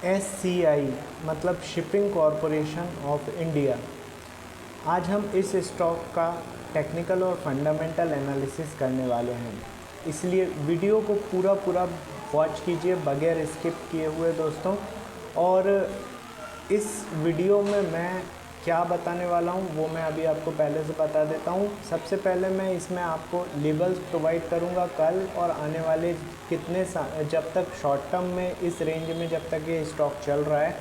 SCI मतलब shipping corporation of India. आज हम इस स्टॉक का टेक्निकल और फंडामेंटल एनालिसिस करने वाले हैं, इसलिए वीडियो को पूरा वॉच कीजिए बगैर स्किप किए हुए दोस्तों। और इस वीडियो में मैं क्या बताने वाला हूँ वो मैं अभी आपको पहले से बता देता हूँ। सबसे पहले मैं इसमें आपको लेबल्स प्रोवाइड करूँगा कल और आने वाले जब तक शॉर्ट टर्म में इस रेंज में जब तक ये स्टॉक चल रहा है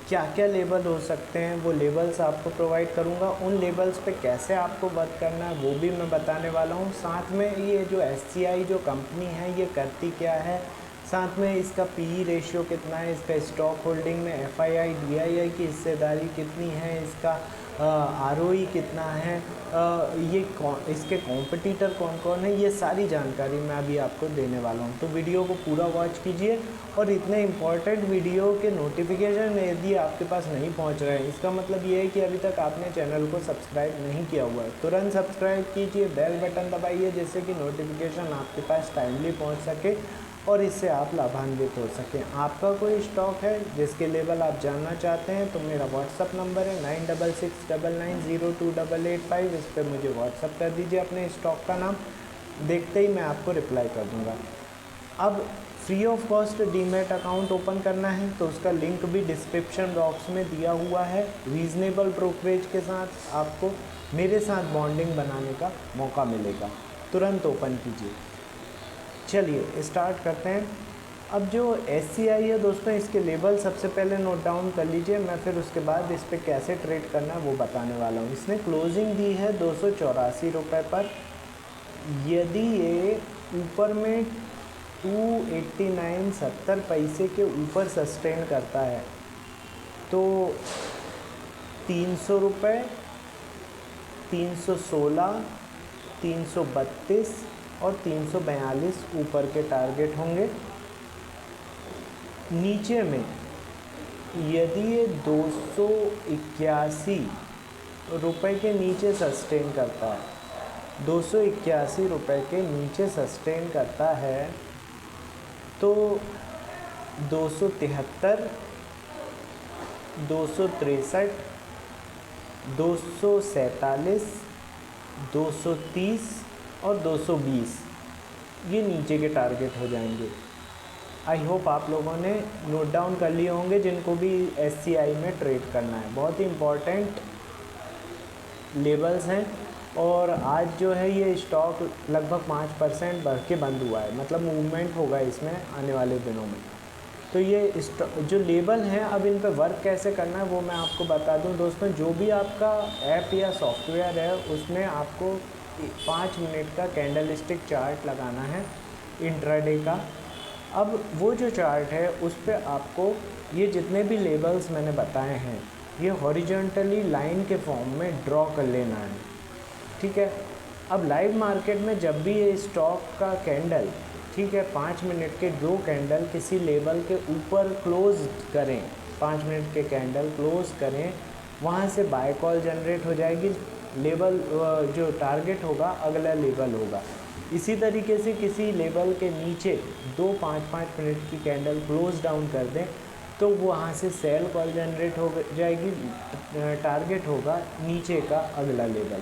क्या क्या लेबल हो सकते हैं वो लेबल्स आपको प्रोवाइड करूँगा। उन लेबल्स पे कैसे आपको वर्क करना है वो भी मैं बताने वाला हूँ। साथ में ये जो SCI जो कंपनी है ये करती क्या है, साथ में इसका PE रेशियो कितना है, इसका स्टॉक होल्डिंग में FII DII की हिस्सेदारी कितनी है, इसका ROE कितना है, इसके कॉम्पिटिटर कौन कौन है, ये सारी जानकारी मैं अभी आपको देने वाला हूँ। तो वीडियो को पूरा वॉच कीजिए और इतने इम्पॉर्टेंट वीडियो के नोटिफिकेशन यदि आपके पास नहीं पहुँच रहे हैं इसका मतलब ये है कि अभी तक आपने चैनल को सब्सक्राइब नहीं किया हुआ है। तुरंत सब्सक्राइब कीजिए, बेल बटन दबाइए जिससे कि नोटिफिकेशन आपके पास टाइमली पहुँच सके और इससे आप लाभान्वित हो सकें। आपका कोई स्टॉक है जिसके लेवल आप जानना चाहते हैं तो मेरा व्हाट्सअप नंबर है 9669902885। इस पर मुझे व्हाट्सअप कर दीजिए अपने स्टॉक का नाम, देखते ही मैं आपको रिप्लाई कर दूंगा। अब free of cost demat account open करना है तो उसका लिंक भी डिस्क्रिप्शन बॉक्स में दिया हुआ है। रीज़नेबल ब्रोकरेज के साथ आपको मेरे साथ बॉन्डिंग बनाने का मौका मिलेगा, तुरंत ओपन कीजिए। चलिए स्टार्ट करते हैं। अब जो SCI है दोस्तों इसके लेवल सबसे पहले नोट डाउन कर लीजिए, मैं फिर उसके बाद इस पर कैसे ट्रेड करना है वो बताने वाला हूँ। इसने क्लोजिंग दी है 284 रुपये पर। यदि ये ऊपर में 289.70 पैसे के ऊपर सस्टेन करता है तो 300 रुपये, 316, 332 और 342 ऊपर के टारगेट होंगे। नीचे में यदि ये 281 रुपये के नीचे सस्टेन करता है, 281 रुपये के नीचे सस्टेन करता है तो 273, 263, 247, 230 और 220 ये नीचे के टारगेट हो जाएंगे। आई होप आप लोगों ने नोट डाउन कर लिए होंगे जिनको भी SCI में ट्रेड करना है। बहुत ही इम्पॉर्टेंट लेवल्स हैं और आज जो है ये स्टॉक लगभग 5% बढ़ के बंद हुआ है, मतलब मूवमेंट होगा इसमें आने वाले दिनों में। तो ये जो लेबल हैं अब इन पे वर्क कैसे करना है वो मैं आपको बता दूं दोस्तों। जो भी आपका ऐप या सॉफ्टवेयर है उसमें आपको 5 मिनट का कैंडल स्टिक चार्ट लगाना है इंट्राडे का। अब वो जो चार्ट है उस पर आपको ये जितने भी लेबल्स मैंने बताए हैं ये हॉरिजॉन्टली लाइन के फॉर्म में ड्रॉ कर लेना है, ठीक है। अब लाइव मार्केट में जब भी ये स्टॉक का कैंडल, ठीक है, 5 मिनट के 2 कैंडल किसी लेवल के ऊपर क्लोज करें, 5 मिनट के कैंडल क्लोज करें, वहाँ से बाय कॉल जनरेट हो जाएगी। लेवल जो टारगेट होगा अगला लेवल होगा। इसी तरीके से किसी लेवल के नीचे 2 5-5 मिनट की कैंडल क्लोज डाउन कर दें तो वहाँ से सेल कॉल जनरेट हो जाएगी, टारगेट होगा नीचे का अगला लेवल,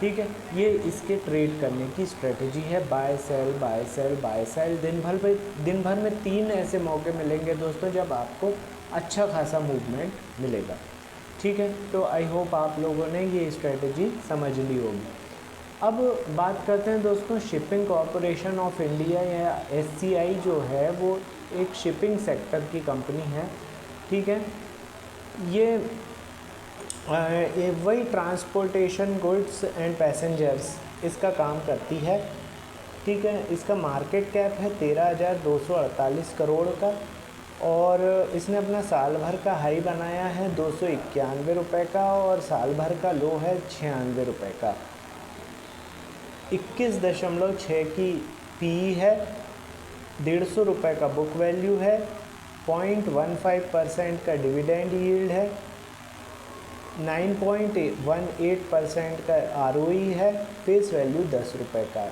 ठीक है। ये इसके ट्रेड करने की स्ट्रेटजी है, buy sell buy sell buy sell. दिन भर में 3 ऐसे मौके मिलेंगे दोस्तों जब आपको अच्छा खासा मूवमेंट मिलेगा, ठीक है। तो आई होप आप लोगों ने ये स्ट्रेटजी समझ ली होगी। अब बात करते हैं दोस्तों शिपिंग कॉरपोरेशन ऑफ इंडिया या SCI जो है वो एक शिपिंग सेक्टर की कंपनी है, ठीक है। ये वही ट्रांसपोर्टेशन गुड्स एंड पैसेंजर्स इसका काम करती है, ठीक है। इसका मार्केट कैप है 13,248 करोड़ का और इसने अपना साल भर का हाई बनाया है 291 रुपये का और साल भर का लो है 96 रुपये का। 21.6 की PE है, 150 रुपये का बुक वैल्यू है, 0.15% का डिविडेंड यील्ड है, 9.18% का ROE है, फेस वैल्यू 10 रुपये का,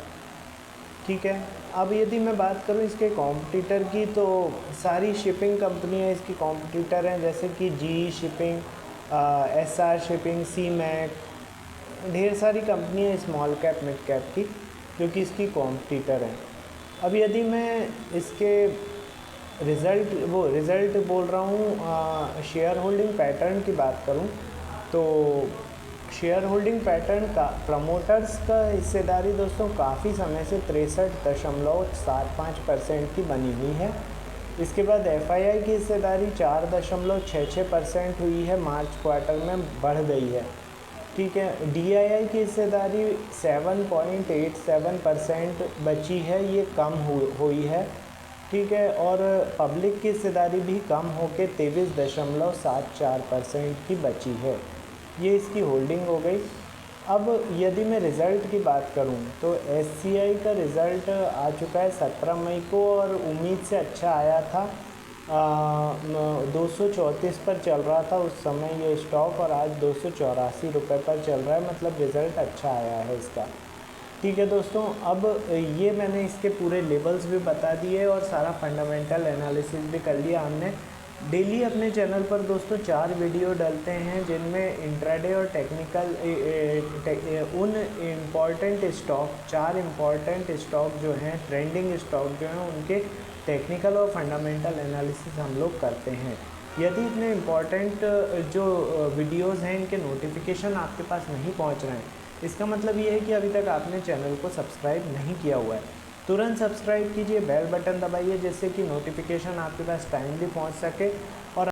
ठीक है। अब यदि मैं बात करूँ इसके कॉम्पिटिटर की, तो सारी शिपिंग कंपनियाँ इसकी कॉम्पिटिटर हैं, जैसे कि जी शिपिंग, एसआर शिपिंग, सी मैक, ढेर सारी कंपनियाँ स्मॉल कैप मिड कैप की जो कि इसकी कॉम्पिटिटर हैं। अब यदि मैं इसके रिज़ल्ट बोल रहा हूँ, शेयर होल्डिंग पैटर्न की बात करूँ तो शेयर होल्डिंग पैटर्न का प्रमोटर्स का हिस्सेदारी दोस्तों काफ़ी समय से 63.75% की बनी हुई है। इसके बाद एफआईआई की हिस्सेदारी 4.66% हुई है, मार्च क्वार्टर में बढ़ गई है। ठीक है, डीआईआई की हिस्सेदारी 7.87% बची है, ये कम हुई है। ठीक है, और पब्लिक की हिस्सेदारी भी कम होकर 23.74% की बची है। ये इसकी होल्डिंग हो गई। अब यदि मैं रिज़ल्ट की बात करूं तो एससीआई का रिज़ल्ट आ चुका है 17 मई को और उम्मीद से अच्छा आया था। 234 पर चल रहा था उस समय ये स्टॉक, और आज 284 रुपये पर चल रहा है, मतलब रिज़ल्ट अच्छा आया है इसका। ठीक है दोस्तों, अब ये मैंने इसके पूरे लेवल्स भी बता दिए और सारा फंडामेंटल एनालिसिस भी कर लिया हमने। डेली अपने चैनल पर दोस्तों 4 वीडियो डलते हैं जिनमें इंट्राडे और टेक्निकल उन इम्पॉर्टेंट स्टॉक 4 इम्पॉर्टेंट स्टॉक जो हैं, ट्रेंडिंग स्टॉक जो हैं, उनके टेक्निकल और फंडामेंटल एनालिसिस हम लोग करते हैं। यदि इतने इम्पॉर्टेंट जो वीडियोस हैं इनके नोटिफिकेशन आपके पास नहीं पहुंच रहे हैं, इसका मतलब ये है कि अभी तक आपने चैनल को सब्सक्राइब नहीं किया हुआ है। तुरंत सब्सक्राइब कीजिए, बेल बटन दबाइए जिससे कि नोटिफिकेशन आपके पास टाइमली पहुंच सके और